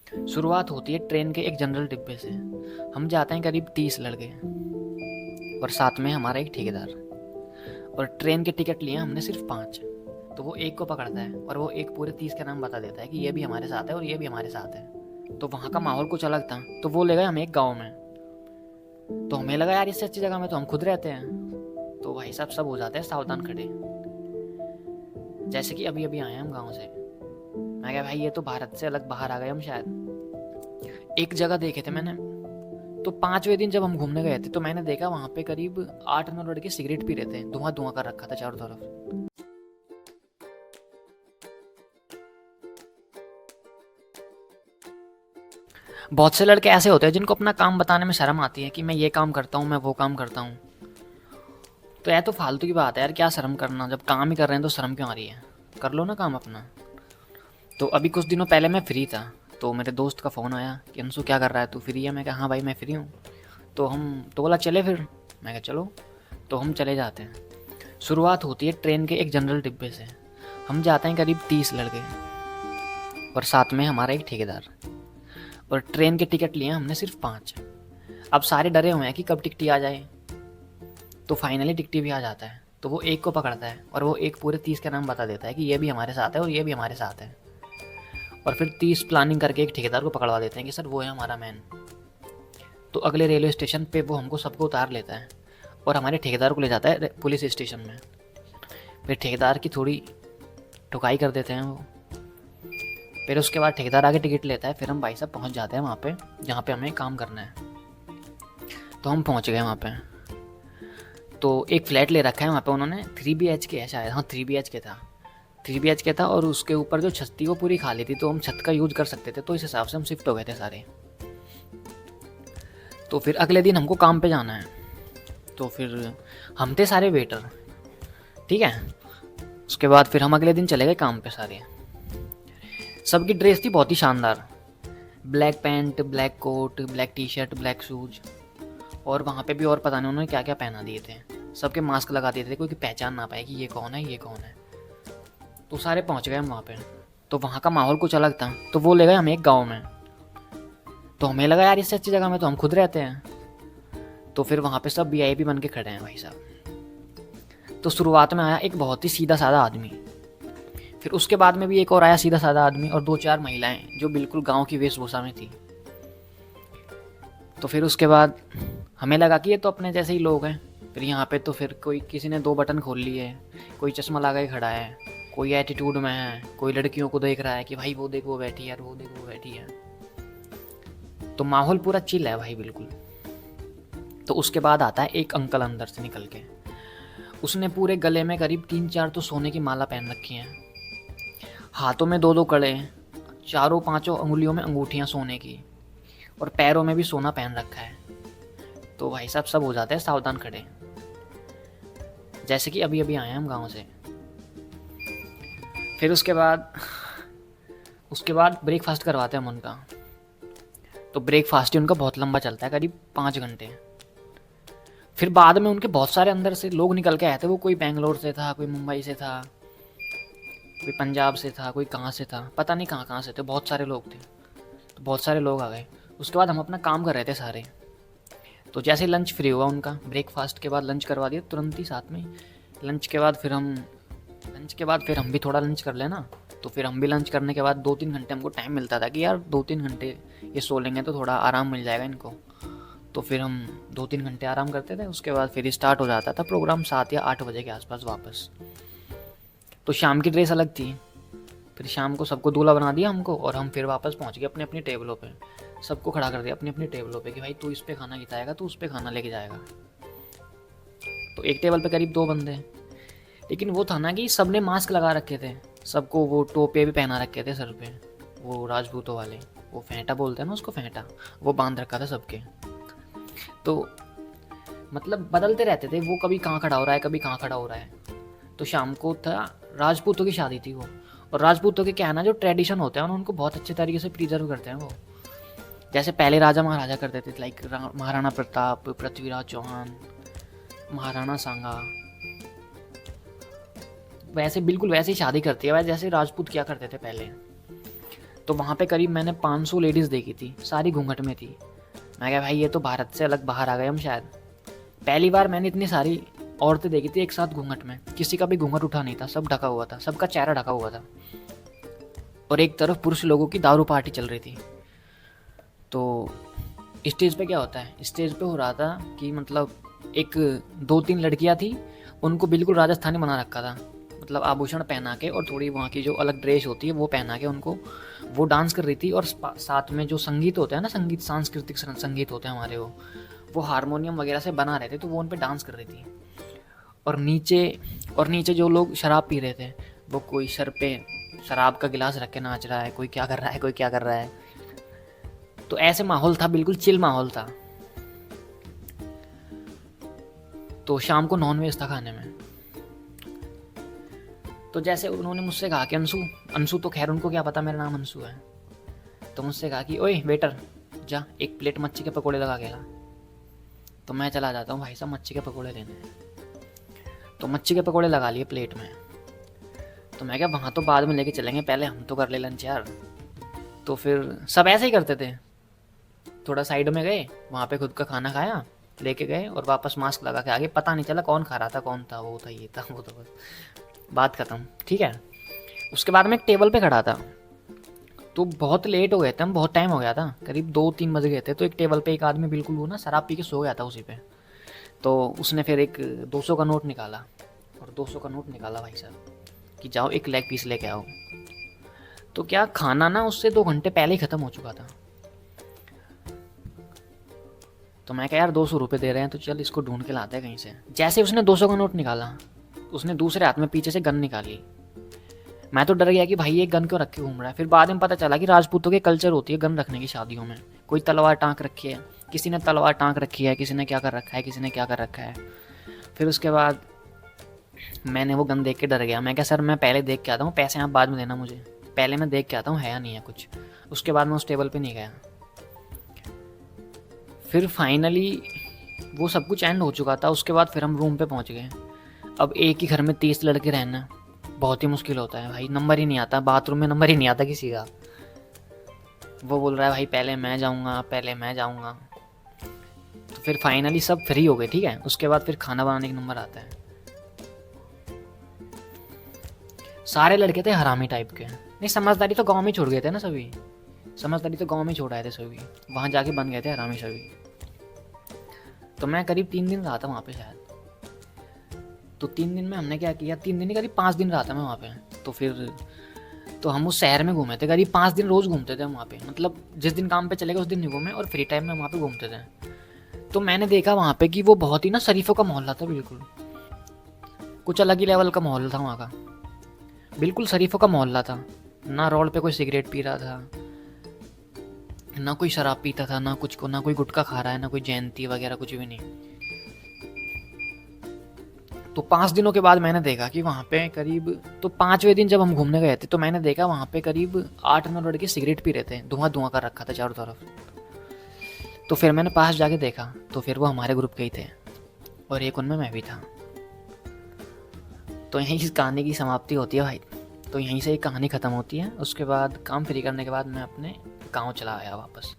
शुरुआत होती है ट्रेन के एक जनरल डिब्बे से। हम जाते हैं करीब 30 लड़के और साथ में हमारा एक ठेकेदार। और ट्रेन के टिकट लिए हमने सिर्फ 5। तो वो एक को पकड़ता है और वो एक पूरे 30 का नाम बता देता है कि ये भी हमारे साथ है और ये भी हमारे साथ है। तो वहाँ का माहौल कुछ अलग था। तो वो ले गए हमें एक गाँव में। तो हमें लगा यार इससे अच्छी जगह में तो हम खुद रहते हैं। तो भाई साहब सब हो जाते हैं सावधान खड़े। जैसे कि अभी अभी आए हैं हम गाँव से। मैं कहा भाई ये तो भारत से अलग बाहर आ गए हम शायद। एक जगह देखे थे मैंने। तो 5वें दिन जब हम घूमने गए थे तो मैंने देखा वहाँ पे करीब 8-9 लड़के सिगरेट पी रहे थे। धुआं धुआं कर रखा था चारों तरफ। बहुत से लड़के ऐसे होते हैं जिनको अपना काम बताने में शर्म आती है कि मैं ये काम करता हूँ, मैं वो काम करता हूँ। तो यह तो फालतू की बात है यार, क्या शर्म करना, जब काम ही कर रहे हैं तो शर्म क्यों आ रही है। कर लो ना काम अपना। तो अभी कुछ दिनों पहले मैं फ्री था। तो मेरे दोस्त का फ़ोन आया कि अंशु क्या कर रहा है, तू फ्री है। मैं कहा हाँ भाई मैं फ्री हूँ। तो बोला चले फिर। मैं कहा चलो। तो हम चले जाते हैं। शुरुआत होती है ट्रेन के एक जनरल डिब्बे से। हम जाते हैं करीब 30 लड़के और साथ में हमारा एक ठेकेदार। और ट्रेन के टिकट लिए हमने सिर्फ 5। अब सारे डरे हुए हैं कि कब टिकटी आ जाए। तो फाइनली टिकटी भी आ जाता है। तो वो एक को पकड़ता है और वो एक पूरे 30 का नाम बता देता है कि ये भी हमारे साथ है और ये भी हमारे साथ है। और फिर 30 प्लानिंग करके एक ठेकेदार को पकड़वा देते हैं कि सर वो है हमारा मैन। तो अगले रेलवे स्टेशन पे वो हमको सबको उतार लेता है और हमारे ठेकेदार को ले जाता है पुलिस स्टेशन में। फिर ठेकेदार की थोड़ी ठुकाई कर देते हैं वो। फिर उसके बाद ठेकेदार आके टिकट लेता है। फिर हम भाई साहब पहुँच जाते हैं वहाँ पे जहाँ पे हमें काम करना है। तो हम पहुँच गए वहाँ पे। तो एक फ्लैट ले रखा है वहाँ पे उन्होंने। 3 BHK है शायद, हाँ 3 BHK था। 3 BHK था और उसके ऊपर जो छत थी वो पूरी खाली थी। तो हम छत का यूज़ कर सकते थे। तो इस हिसाब से हम शिफ्ट हो गए थे सारे। तो फिर अगले दिन हमको काम पे जाना है। तो फिर हम थे सारे वेटर, ठीक है। उसके बाद फिर हम अगले दिन चले गए काम पे सारे। सबकी ड्रेस थी बहुत ही शानदार। Black pant, black coat, black T shirt, black shoes. और वहाँ पे भी और पता नहीं उन्होंने क्या क्या पहना दिए थे। सबके मास्क लगा दिए थे, कोई पहचान ना पाए कि ये कौन है ये कौन है। तो सारे पहुँच गए हम वहाँ पे। तो वहाँ का माहौल कुछ अलग था। तो वो ले गए हमें एक गाँव में। तो हमें लगा यार इससे अच्छी जगह में तो हम खुद रहते हैं। तो फिर वहाँ पे सब VIP बन के खड़े हैं भाई साहब। तो शुरुआत में आया एक बहुत ही सीधा साधा आदमी। फिर उसके बाद में भी एक और आया सीधा साधा आदमी और 2-4 महिलाएं जो बिल्कुल गांव की वेशभूषा में थी। तो फिर उसके बाद हमें लगा कि ये तो अपने जैसे ही लोग हैं। फिर यहाँ पे तो फिर कोई किसी ने 2 बटन खोल लिए, कोई चश्मा लगा के खड़ा है, कोई एटीट्यूड में है, कोई लड़कियों को देख रहा है कि भाई वो देख वो बैठी है यार, वो देख वो बैठी है। तो माहौल पूरा चिल है भाई बिल्कुल। तो उसके बाद आता है एक अंकल अंदर से निकल के। उसने पूरे गले में करीब 3-4 तो सोने की माला पहन रखी हैं। हाथों में 2-2 कड़े, चारों पांचों अंगुलियों में अंगूठियां सोने की। और पैरों में भी सोना पहन रखा है। तो भाई साहब सब हो जाते हैं सावधान खड़े। जैसे कि अभी अभी आए हैं हम गाँव से। फिर उसके बाद ब्रेकफास्ट करवाते हैं हम उनका। तो ब्रेकफास्ट ही उनका बहुत लंबा चलता है, करीब 5 घंटे। फिर बाद में उनके बहुत सारे अंदर से लोग निकल के आए थे। वो कोई बेंगलोर से था, कोई मुंबई से था, कोई पंजाब से था, कोई कहाँ से था, पता नहीं कहाँ कहाँ से थे। बहुत सारे लोग थे। तो बहुत सारे लोग आ गए। उसके बाद हम अपना काम कर रहे थे सारे। तो जैसे लंच फ्री हुआ उनका, ब्रेकफास्ट के बाद लंच करवा दिया तुरंत ही साथ में। लंच के बाद फिर हम भी थोड़ा लंच कर लेना। तो फिर हम भी लंच करने के बाद 2-3 घंटे हमको टाइम मिलता था कि यार 2-3 घंटे ये सो लेंगे तो थोड़ा आराम मिल जाएगा इनको। तो फिर हम 2-3 घंटे आराम करते थे। उसके बाद फिर स्टार्ट हो जाता था प्रोग्राम 7 या 8 बजे के आसपास वापस। तो शाम की ड्रेस अलग थी। फिर शाम को सबको दूल्हा बना दिया हमको और हम फिर वापस पहुंच गए अपनी अपनी टेबलों पे। सबको खड़ा कर दिया अपनी अपनी टेबलों पे कि भाई तू इस पे खाना खिलाएगा, तू उस पे खाना लेके जाएगा। तो एक टेबल पे करीब 2 बंदे। लेकिन वो था ना कि सबने मास्क लगा रखे थे। सबको वो टोपे भी पहना रखे थे सर पे, वो राजपूतों वाले, वो फेंटा बोलते हैं ना उसको, फेंटा, वो बांध रखा था सबके। तो मतलब बदलते रहते थे, वो कभी कहाँ खड़ा हो रहा है, कभी कहाँ खड़ा हो रहा है। तो शाम को था, राजपूतों की शादी थी वो। और राजपूतों के क्या है ना, जो ट्रेडिशन होते हैं उनको बहुत अच्छे तरीके से प्रिजर्व करते हैं वो। जैसे पहले राजा महाराजा करते थे, लाइक महाराणा प्रताप, पृथ्वीराज चौहान, महाराणा सांगा, वैसे बिल्कुल वैसे ही शादी करती है वैसे जैसे राजपूत किया करते थे पहले। तो वहाँ पे करीब मैंने 500 लेडीज़ देखी थी, सारी घूंघट में थी। मैं कहा भाई ये तो भारत से अलग बाहर आ गए हम शायद। पहली बार मैंने इतनी सारी औरतें देखी थी एक साथ घूंघट में, किसी का भी घूंघट उठा नहीं था, सब ढका हुआ था, सबका चेहरा ढका हुआ था। और एक तरफ पुरुष लोगों की दारू पार्टी चल रही थी। तो स्टेज पे क्या होता है, स्टेज पे हो रहा था कि मतलब एक 2-3 लड़कियां थी, उनको बिल्कुल राजस्थानी बना रखा था, मतलब आभूषण पहना के और थोड़ी वहाँ की जो अलग ड्रेस होती है वो पहना के उनको वो डांस कर रही थी। और साथ में जो संगीत होता है ना, संगीत सांस्कृतिक संगीत होते हैं हमारे, वो हारमोनियम वगैरह से बना रहे थे, तो वो उन पर डांस कर रही थी। और नीचे जो लोग शराब पी रहे थे, वो कोई सर पे शराब का गिलास रख के नाच रहा है, कोई क्या कर रहा है, कोई क्या कर रहा है। तो ऐसे माहौल था, बिल्कुल चिल माहौल था। तो शाम को नॉनवेज था खाने में। तो जैसे उन्होंने मुझसे कहा कि अंशु तो खैर उनको क्या पता मेरा नाम अंशु है, तो मुझसे कहा कि ओए वेटर जा एक प्लेट मच्छी के पकोड़े लगा के ला। तो मैं चला जाता हूँ भाई साहब मच्छी के पकोड़े लेने। तो मच्छी के पकोड़े लगा लिए प्लेट में। तो मैं क्या वहाँ तो बाद में लेके चलेंगे, पहले हम तो कर ले लंच यार। तो फिर सब ऐसे ही करते थे, थोड़ा साइड में गए, वहाँ पे खुद का खाना खाया, लेके गए और वापस मास्क लगा के आगे। पता नहीं चला कौन खा रहा था, कौन था, वो था, ये था, वो था, बस बात खत्म। ठीक है। उसके बाद मैं एक टेबल पे खड़ा था, तो बहुत लेट हो गए थे हम, बहुत टाइम हो गया था, करीब 2-3 बज गए थे। तो एक टेबल पे एक आदमी बिल्कुल वो ना शराब पी के सो गया था उसी पे। तो उसने फिर एक 200 का नोट निकाला, और 200 का नोट निकाला भाई साहब कि जाओ एक लेग पीस लेके आओ। तो क्या खाना ना उससे 2 घंटे पहले ही ख़त्म हो चुका था। तो मैं कहा यार 200 रुपये दे रहे हैं तो चल इसको ढूंढ के लाते हैं कहीं से। जैसे उसने 200 का नोट निकाला, उसने दूसरे हाथ में पीछे से गन निकाली। मैं तो डर गया कि भाई ये गन क्यों रख के घूम रहा है। फिर बाद में पता चला कि राजपूतों के कल्चर होती है गन रखने की शादियों में। कोई तलवार टाँक रखी है, किसी ने तलवार टाँक रखी है, किसी ने क्या कर रखा है, किसी ने क्या कर रखा है। फिर उसके बाद मैंने वो गन देख के डर गया। मैं क्या सर मैं पहले देख के आता हूँ, पैसे आप बाद में देना मुझे, पहले मैं देख के आता हूँ है या नहीं है कुछ। उसके बाद मैं उस टेबल पे नहीं गया। फिर फाइनली वो सब कुछ एंड हो चुका था। उसके बाद फिर हम रूम पे पहुँच गए। अब एक ही घर में 30 लड़के रहना बहुत ही मुश्किल होता है भाई, नंबर ही नहीं आता, बाथरूम में नंबर ही नहीं आता किसी का। वो बोल रहा है भाई पहले मैं जाऊँगा, पहले मैं जाऊँगा। तो फिर फाइनली सब फ्री हो गए। ठीक है। उसके बाद फिर खाना बनाने का नंबर आता है। सारे लड़के थे हरामी टाइप के। नहीं, समझदारी तो गांव में छोड़ गए थे ना सभी, समझदारी तो गांव में छोड़ आए थे सभी, वहाँ जाके बन गए थे हरामी सभी। तो मैं करीब 3 दिन रहा था वहाँ पे शायद। तो 3 दिन में हमने क्या किया, 3 दिन नहीं करीब 5 दिन रहा था मैं वहाँ पे। तो फिर तो हम उस शहर में घूमे थे, करीब 5 दिन रोज़ घूमते थे हम वहाँ पे। मतलब जिस दिन काम पे चले गए उस दिन नहीं घूमे, और फ्री टाइम में वहाँ पे घूमते थे। तो मैंने देखा वहाँ पे कि वो बहुत ही ना शरीफों का मोहल्ला था, बिल्कुल कुछ अलग ही लेवल का माहौल था वहाँ का। बिल्कुल शरीफों का मोहल्ला था। ना रोड पे कोई सिगरेट पी रहा था, ना कोई शराब पीता था, ना कुछ को, ना कोई गुटखा खा रहा है, ना कोई जयंती वगैरह, कुछ भी नहीं। तो 5 दिनों के बाद मैंने देखा कि वहाँ पे करीब, तो 5वें दिन जब हम घूमने गए थे तो मैंने देखा वहाँ पे करीब 8-9 लड़के सिगरेट पी रहे थे, धुआं धुआं कर रखा था चारों तरफ। तो फिर मैंने पास जाके देखा, तो फिर वो हमारे ग्रुप के ही थे, और एक उनमें मैं भी था। तो यहीं इस कहानी की समाप्ति होती है भाई। तो यहीं से एक कहानी ख़त्म होती है। उसके बाद काम फ्री करने के बाद मैं अपने गाँव चला आया वापस।